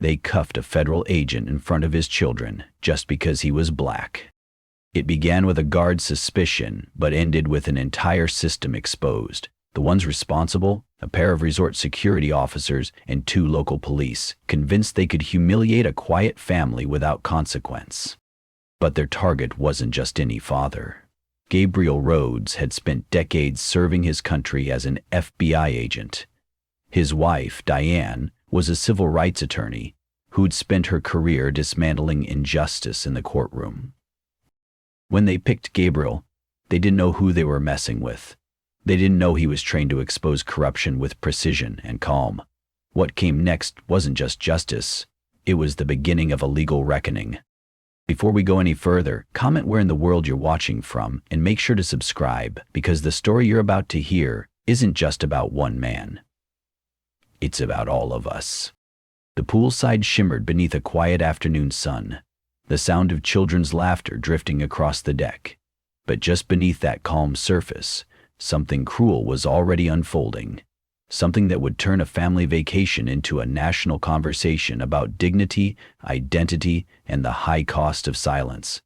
They cuffed a federal agent in front of his children just because he was black. It began with a guard's suspicion, but ended with an entire system exposed. The ones responsible, a pair of resort security officers and 2 local police, convinced they could humiliate a quiet family without consequence. But their target wasn't just any father. Gabriel Rhodes had spent decades serving his country as an FBI agent. His wife, Diane, was a civil rights attorney who'd spent her career dismantling injustice in the courtroom. When they picked Gabriel, they didn't know who they were messing with. They didn't know he was trained to expose corruption with precision and calm. What came next wasn't just justice, it was the beginning of a legal reckoning. Before we go any further, comment where in the world you're watching from and make sure to subscribe, because the story you're about to hear isn't just about one man. It's about all of us. The poolside shimmered beneath a quiet afternoon sun, the sound of children's laughter drifting across the deck. But just beneath that calm surface, something cruel was already unfolding. Something that would turn a family vacation into a national conversation about dignity, identity, and the high cost of silence.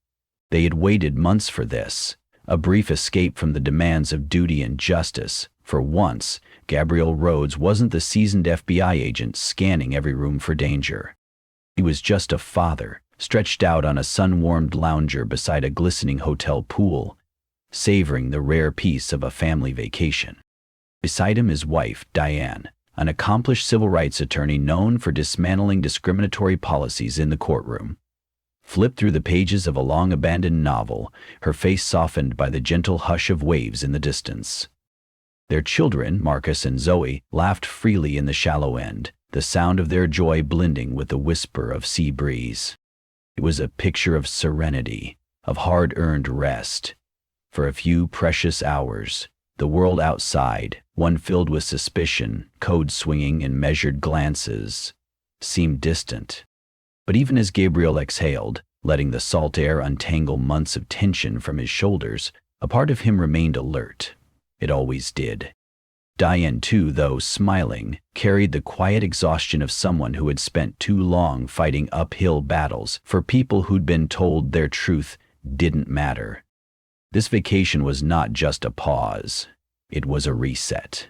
They had waited months for this, a brief escape from the demands of duty and justice. For once, Gabriel Rhodes wasn't the seasoned FBI agent scanning every room for danger. He was just a father, stretched out on a sun-warmed lounger beside a glistening hotel pool, savoring the rare peace of a family vacation. Beside him his wife, Diane, an accomplished civil rights attorney known for dismantling discriminatory policies in the courtroom. Flipped through the pages of a long-abandoned novel, her face softened by the gentle hush of waves in the distance. Their children, Marcus and Zoe, laughed freely in the shallow end, the sound of their joy blending with the whisper of sea breeze. It was a picture of serenity, of hard-earned rest. For a few precious hours, the world outside, one filled with suspicion, code-swinging and measured glances, seemed distant. But even as Gabriel exhaled, letting the salt air untangle months of tension from his shoulders, a part of him remained alert. It always did. Diane, too, though smiling, carried the quiet exhaustion of someone who had spent too long fighting uphill battles for people who'd been told their truth didn't matter. This vacation was not just a pause, it was a reset.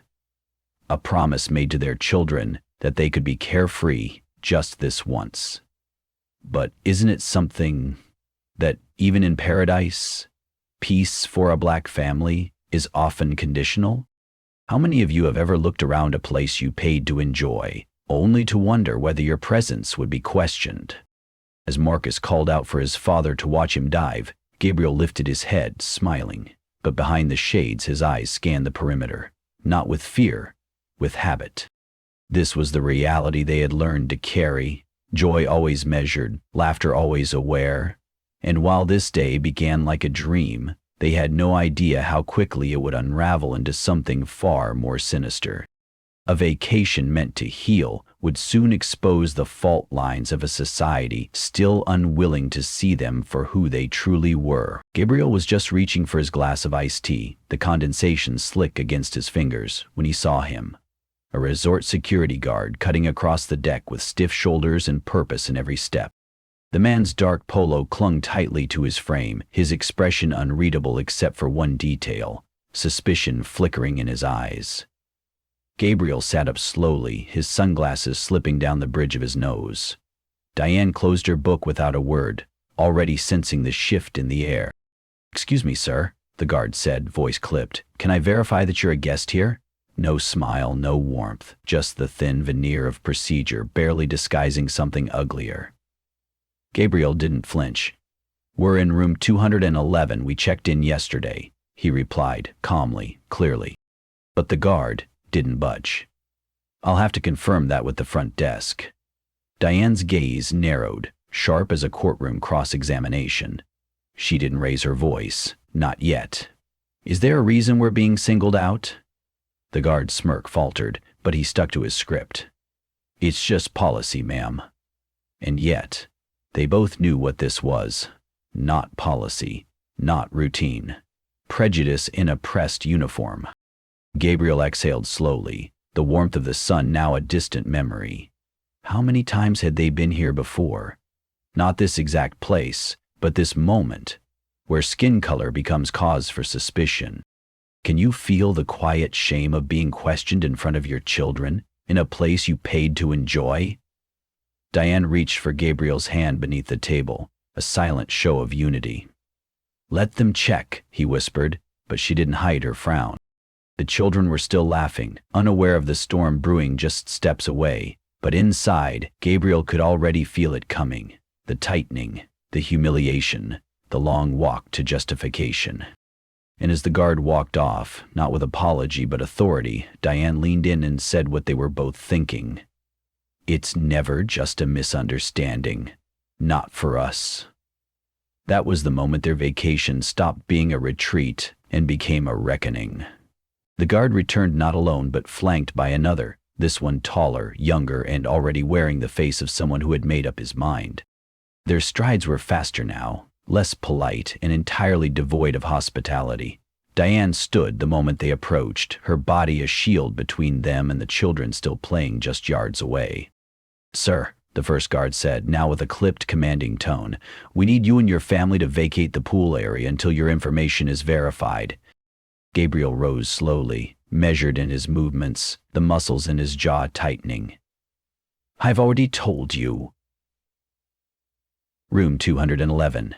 A promise made to their children that they could be carefree just this once. But isn't it something that, even in paradise, peace for a black family is often conditional? How many of you have ever looked around a place you paid to enjoy, only to wonder whether your presence would be questioned? As Marcus called out for his father to watch him dive, Gabriel lifted his head, smiling, but behind the shades his eyes scanned the perimeter, not with fear, with habit. This was the reality they had learned to carry, joy always measured, laughter always aware. And while this day began like a dream, they had no idea how quickly it would unravel into something far more sinister. A vacation meant to heal would soon expose the fault lines of a society still unwilling to see them for who they truly were. Gabriel was just reaching for his glass of iced tea, the condensation slick against his fingers, when he saw him. A resort security guard cutting across the deck with stiff shoulders and purpose in every step. The man's dark polo clung tightly to his frame, his expression unreadable except for one detail, suspicion flickering in his eyes. Gabriel sat up slowly, his sunglasses slipping down the bridge of his nose. Diane closed her book without a word, already sensing the shift in the air. "Excuse me, sir," the guard said, voice clipped. "Can I verify that you're a guest here?" No smile, no warmth, just the thin veneer of procedure barely disguising something uglier. Gabriel didn't flinch. "We're in room 211. We checked in yesterday," he replied, calmly, clearly. But the guard didn't budge. "I'll have to confirm that with the front desk." Diane's gaze narrowed, sharp as a courtroom cross-examination. She didn't raise her voice, not yet. "Is there a reason we're being singled out?" The guard's smirk faltered, but he stuck to his script. "It's just policy, ma'am." And yet, they both knew what this was. Not policy, not routine. Prejudice in a pressed uniform. Gabriel exhaled slowly, the warmth of the sun now a distant memory. How many times had they been here before? Not this exact place, but this moment, where skin color becomes cause for suspicion. Can you feel the quiet shame of being questioned in front of your children, in a place you paid to enjoy? Diane reached for Gabriel's hand beneath the table, a silent show of unity. "Let them check," he whispered, but she didn't hide her frown. The children were still laughing, unaware of the storm brewing just steps away, but inside, Gabriel could already feel it coming. The tightening, the humiliation, the long walk to justification. And as the guard walked off, not with apology but authority, Diane leaned in and said what they were both thinking. "It's never just a misunderstanding. Not for us." That was the moment their vacation stopped being a retreat and became a reckoning. The guard returned not alone but flanked by another, this one taller, younger, and already wearing the face of someone who had made up his mind. Their strides were faster now, less polite and entirely devoid of hospitality. Diane stood the moment they approached, her body a shield between them and the children still playing just yards away. "Sir," the first guard said, now with a clipped, commanding tone, "we need you and your family to vacate the pool area until your information is verified." Gabriel rose slowly, measured in his movements, the muscles in his jaw tightening. "I've already told you." Room 211.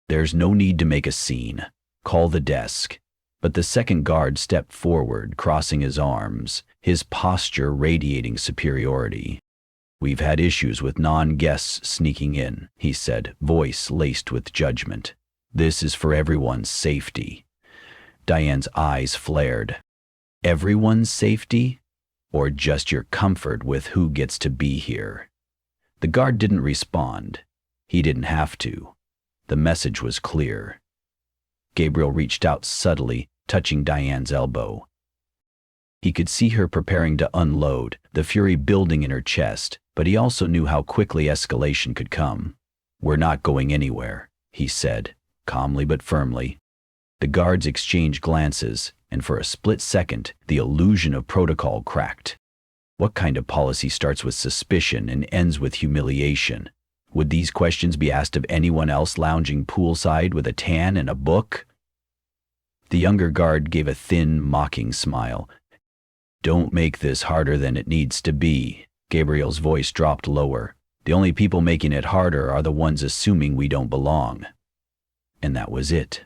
"There's no need to make a scene. Call the desk." But the second guard stepped forward, crossing his arms, his posture radiating superiority. "We've had issues with non-guests sneaking in," he said, voice laced with judgment. "This is for everyone's safety." Diane's eyes flared. "Everyone's safety? Or just your comfort with who gets to be here?" The guard didn't respond. He didn't have to. The message was clear. Gabriel reached out subtly, touching Diane's elbow. He could see her preparing to unload, the fury building in her chest, but he also knew how quickly escalation could come. "We're not going anywhere," he said, calmly but firmly. The guards exchanged glances, and for a split second, the illusion of protocol cracked. What kind of policy starts with suspicion and ends with humiliation? Would these questions be asked of anyone else lounging poolside with a tan and a book? The younger guard gave a thin, mocking smile. "Don't make this harder than it needs to be." Gabriel's voice dropped lower. "The only people making it harder are the ones assuming we don't belong." And that was it.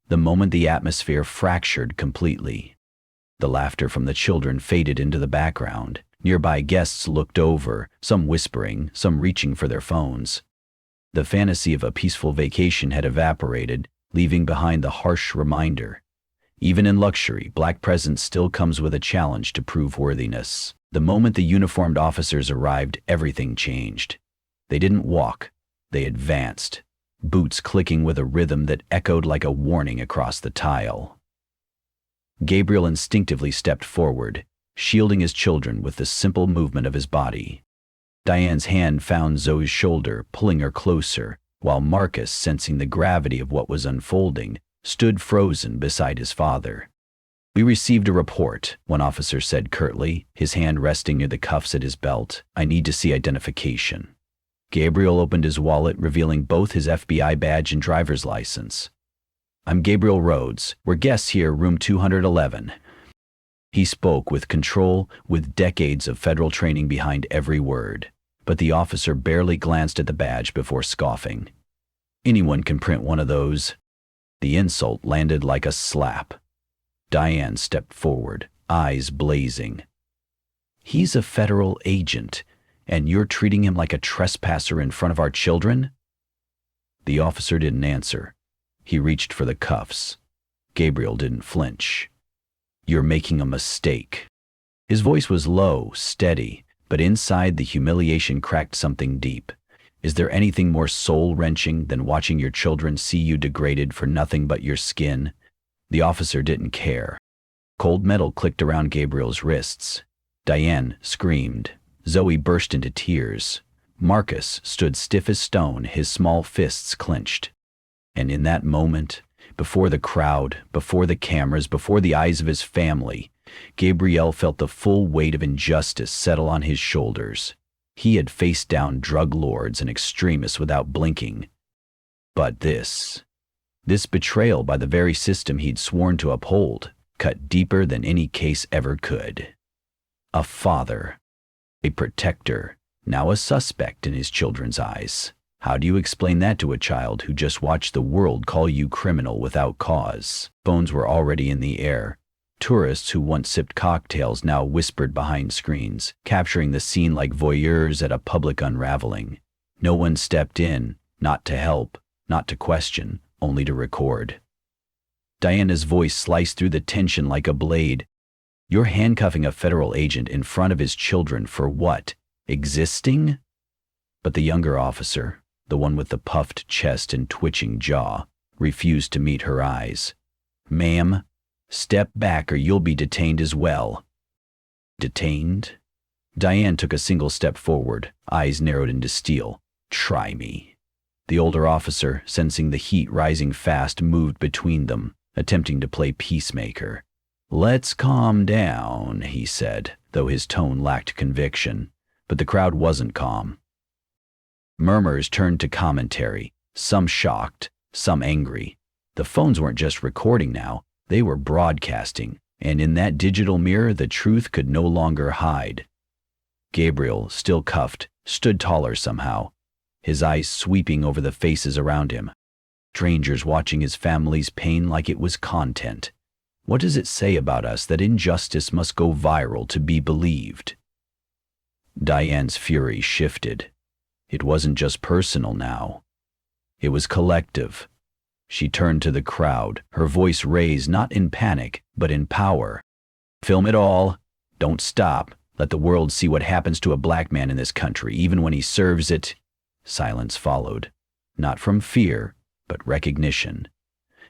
The moment the atmosphere fractured completely. The laughter from the children faded into the background. Nearby guests looked over, some whispering, some reaching for their phones. The fantasy of a peaceful vacation had evaporated, leaving behind the harsh reminder. Even in luxury, black presence still comes with a challenge to prove worthiness. The moment the uniformed officers arrived, everything changed. They didn't walk, they advanced, boots clicking with a rhythm that echoed like a warning across the tile. Gabriel instinctively stepped forward, shielding his children with the simple movement of his body. Diane's hand found Zoe's shoulder, pulling her closer, while Marcus, sensing the gravity of what was unfolding, stood frozen beside his father. "We received a report," one officer said curtly, his hand resting near the cuffs at his belt. "I need to see identification." Gabriel opened his wallet, revealing both his FBI badge and driver's license. "I'm Gabriel Rhodes. We're guests here, room 211. He spoke with control, with decades of federal training behind every word. But the officer barely glanced at the badge before scoffing. "Anyone can print one of those." The insult landed like a slap. Diane stepped forward, eyes blazing. "He's a federal agent, and you're treating him like a trespasser in front of our children?" The officer didn't answer. He reached for the cuffs. Gabriel didn't flinch. "You're making a mistake." His voice was low, steady, but inside the humiliation cracked something deep. Is there anything more soul-wrenching than watching your children see you degraded for nothing but your skin? The officer didn't care. Cold metal clicked around Gabriel's wrists. Diane screamed. Zoe burst into tears. Marcus stood stiff as stone, his small fists clenched. And in that moment, before the crowd, before the cameras, before the eyes of his family, Gabriel felt the full weight of injustice settle on his shoulders. He had faced down drug lords and extremists without blinking. But this betrayal by the very system he'd sworn to uphold, cut deeper than any case ever could. A father, a protector, now a suspect in his children's eyes. How do you explain that to a child who just watched the world call you criminal without cause? Phones were already in the air. Tourists who once sipped cocktails now whispered behind screens, capturing the scene like voyeurs at a public unraveling. No one stepped in, not to help, not to question, only to record. Diana's voice sliced through the tension like a blade. You're handcuffing a federal agent in front of his children for what? Existing? But the younger officer, the one with the puffed chest and twitching jaw, refused to meet her eyes. Ma'am, step back or you'll be detained as well. Detained? Diane took a single step forward, eyes narrowed into steel. Try me. The older officer, sensing the heat rising fast, moved between them, attempting to play peacemaker. Let's calm down, he said, though his tone lacked conviction. But the crowd wasn't calm. Murmurs turned to commentary, some shocked, some angry. The phones weren't just recording now, they were broadcasting, and in that digital mirror the truth could no longer hide. Gabriel, still cuffed, stood taller somehow, his eyes sweeping over the faces around him. Strangers watching his family's pain like it was content. What does it say about us that injustice must go viral to be believed? Diane's fury shifted. It wasn't just personal now. It was collective. She turned to the crowd, her voice raised not in panic, but in power. Film it all. Don't stop. Let the world see what happens to a black man in this country, even when he serves it. Silence followed. Not from fear, but recognition.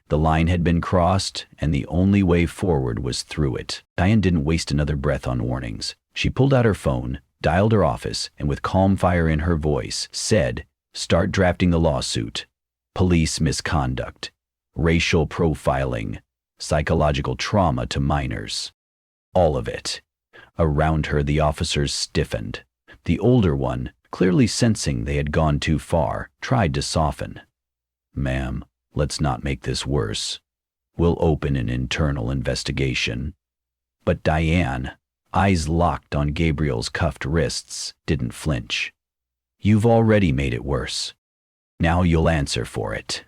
The line had been crossed, and the only way forward was through it. Diane didn't waste another breath on warnings. She pulled out her phone, dialed her office, and with calm fire in her voice, said, "Start drafting the lawsuit. Police misconduct, racial profiling, psychological trauma to minors. All of it." Around her, the officers stiffened. The older one, clearly sensing they had gone too far, tried to soften. "Ma'am, let's not make this worse. We'll open an internal investigation." But Diane, eyes locked on Gabriel's cuffed wrists, didn't flinch. "You've already made it worse. Now you'll answer for it."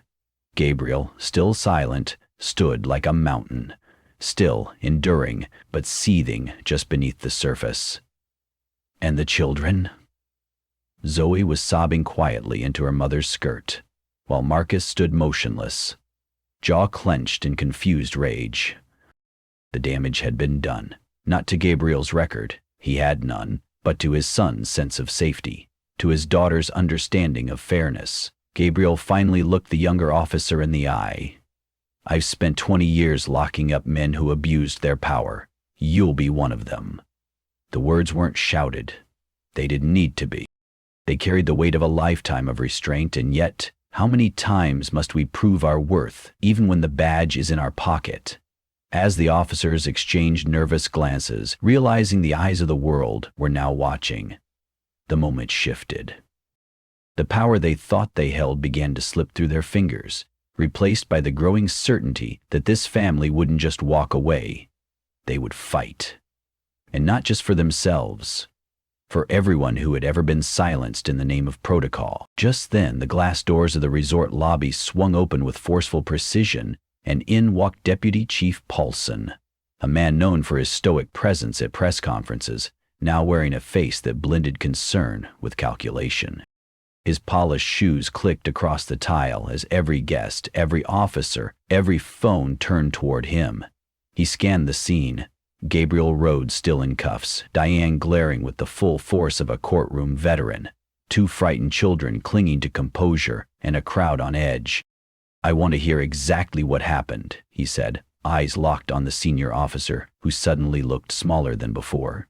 Gabriel, still silent, stood like a mountain, still, enduring, but seething just beneath the surface. "And the children?" Zoe was sobbing quietly into her mother's skirt, while Marcus stood motionless, jaw clenched in confused rage. The damage had been done, not to Gabriel's record, he had none, but to his son's sense of safety, to his daughter's understanding of fairness. Gabriel finally looked the younger officer in the eye. "I've spent 20 years locking up men who abused their power. You'll be one of them." The words weren't shouted. They didn't need to be. They carried the weight of a lifetime of restraint, and yet, how many times must we prove our worth, even when the badge is in our pocket? As the officers exchanged nervous glances, realizing the eyes of the world were now watching, the moment shifted. The power they thought they held began to slip through their fingers, replaced by the growing certainty that this family wouldn't just walk away. They would fight. And not just for themselves. For everyone who had ever been silenced in the name of protocol. Just then, the glass doors of the resort lobby swung open with forceful precision, and in walked Deputy Chief Paulson, a man known for his stoic presence at press conferences, now wearing a face that blended concern with calculation. His polished shoes clicked across the tile as every guest, every officer, every phone turned toward him. He scanned the scene. Gabriel Rhodes still in cuffs, Diane glaring with the full force of a courtroom veteran, 2 frightened children clinging to composure, and a crowd on edge. "I want to hear exactly what happened," he said, eyes locked on the senior officer, who suddenly looked smaller than before.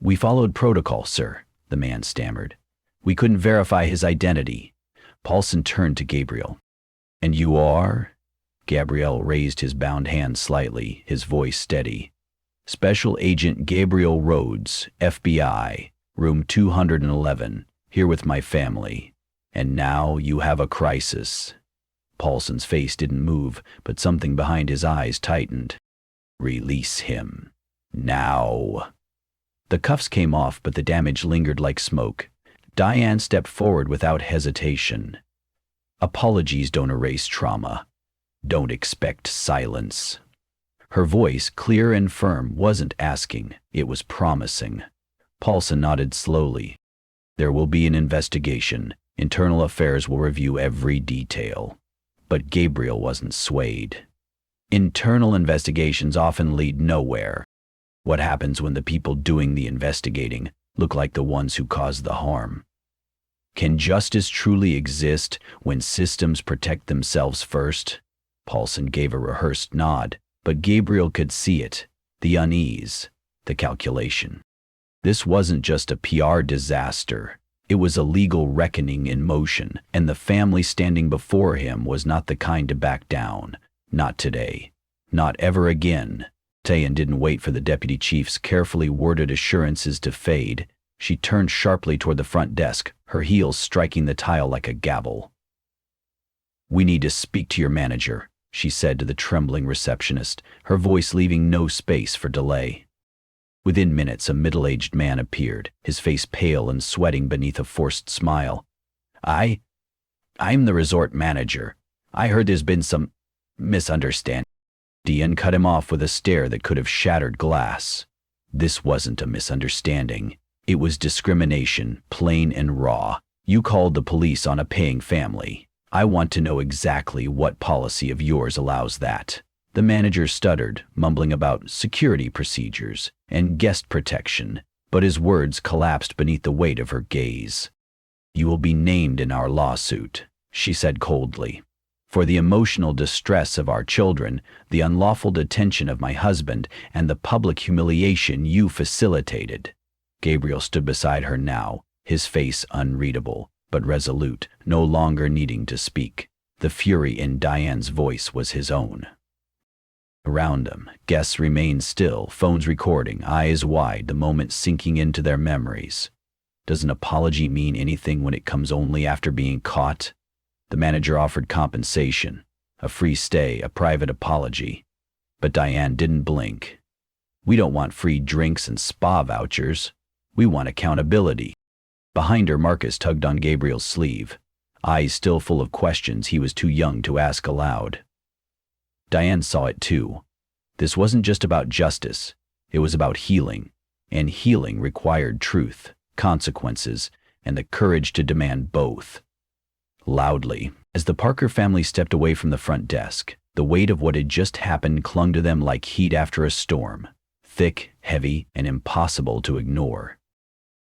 "We followed protocol, sir," the man stammered. "We couldn't verify his identity." Paulson turned to Gabriel. "And you are?" Gabriel raised his bound hand slightly, his voice steady. "Special Agent Gabriel Rhodes, FBI, Room 211, here with my family. And now you have a crisis." Paulson's face didn't move, but something behind his eyes tightened. "Release him. Now." The cuffs came off, but the damage lingered like smoke. Diane stepped forward without hesitation. "Apologies don't erase trauma. Don't expect silence." Her voice, clear and firm, wasn't asking, it was promising. Paulson nodded slowly. "There will be an investigation. Internal Affairs will review every detail." But Gabriel wasn't swayed. Internal investigations often lead nowhere. What happens when the people doing the investigating look like the ones who caused the harm? Can justice truly exist when systems protect themselves first? Paulson gave a rehearsed nod, but Gabriel could see it, the unease, the calculation. This wasn't just a PR disaster. It was a legal reckoning in motion, and the family standing before him was not the kind to back down. Not today. Not ever again. Diane didn't wait for the deputy chief's carefully worded assurances to fade. She turned sharply toward the front desk, her heels striking the tile like a gavel. "We need to speak to your manager," she said to the trembling receptionist, her voice leaving no space for delay. Within minutes, a middle-aged man appeared, his face pale and sweating beneath a forced smile. I'm the resort manager. I heard there's been some misunderstanding." Diane cut him off with a stare that could have shattered glass. This wasn't a misunderstanding. It was discrimination, plain and raw. You called the police on a paying family. I want to know exactly what policy of yours allows that. The manager stuttered, mumbling about security procedures and guest protection, but his words collapsed beneath the weight of her gaze. "You will be named in our lawsuit," she said coldly. "For the emotional distress of our children, the unlawful detention of my husband, and the public humiliation you facilitated." Gabriel stood beside her now, his face unreadable, but resolute, no longer needing to speak. The fury in Diane's voice was his own. Around them, guests remained still, phones recording, eyes wide, the moment sinking into their memories. Does an apology mean anything when it comes only after being caught? The manager offered compensation, a free stay, a private apology. But Diane didn't blink. "We don't want free drinks and spa vouchers. We want accountability." Behind her, Marcus tugged on Gabriel's sleeve, eyes still full of questions he was too young to ask aloud. Diane saw it too. This wasn't just about justice. It was about healing, and healing required truth, consequences, and the courage to demand both. Loudly, as the Parker family stepped away from the front desk, the weight of what had just happened clung to them like heat after a storm, thick, heavy, and impossible to ignore.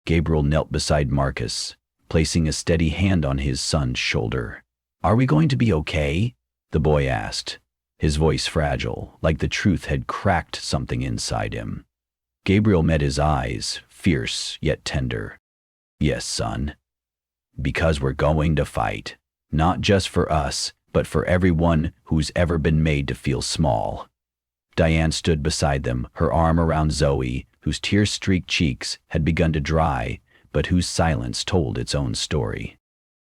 Gabriel knelt beside Marcus, placing a steady hand on his son's shoulder. "Are we going to be okay?" the boy asked, his voice fragile, like the truth had cracked something inside him. Gabriel met his eyes, fierce yet tender. "Yes, son. Because we're going to fight, not just for us, but for everyone who's ever been made to feel small." Diane stood beside them, her arm around Zoe, whose tear-streaked cheeks had begun to dry, but whose silence told its own story.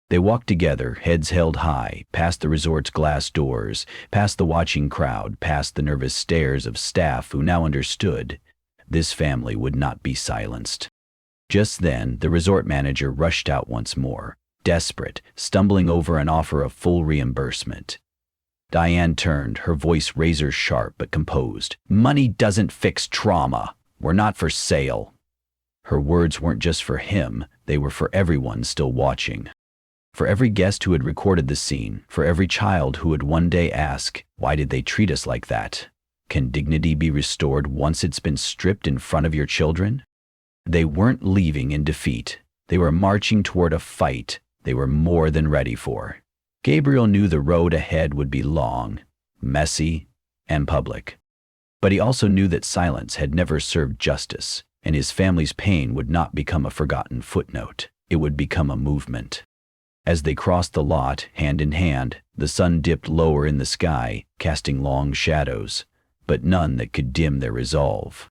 They walked together, heads held high, past the resort's glass doors, past the watching crowd, past the nervous stares of staff who now understood this family would not be silenced. Just then, the resort manager rushed out once more, desperate, stumbling over an offer of full reimbursement. Diane turned, her voice razor-sharp but composed. "Money doesn't fix trauma. We're not for sale." Her words weren't just for him, they were for everyone still watching. For every guest who had recorded the scene, for every child who would one day ask, "Why did they treat us like that?" Can dignity be restored once it's been stripped in front of your children? They weren't leaving in defeat. They were marching toward a fight they were more than ready for. Gabriel knew the road ahead would be long, messy, and public. But he also knew that silence had never served justice, and his family's pain would not become a forgotten footnote. It would become a movement. As they crossed the lot, hand in hand, the sun dipped lower in the sky, casting long shadows, but none that could dim their resolve.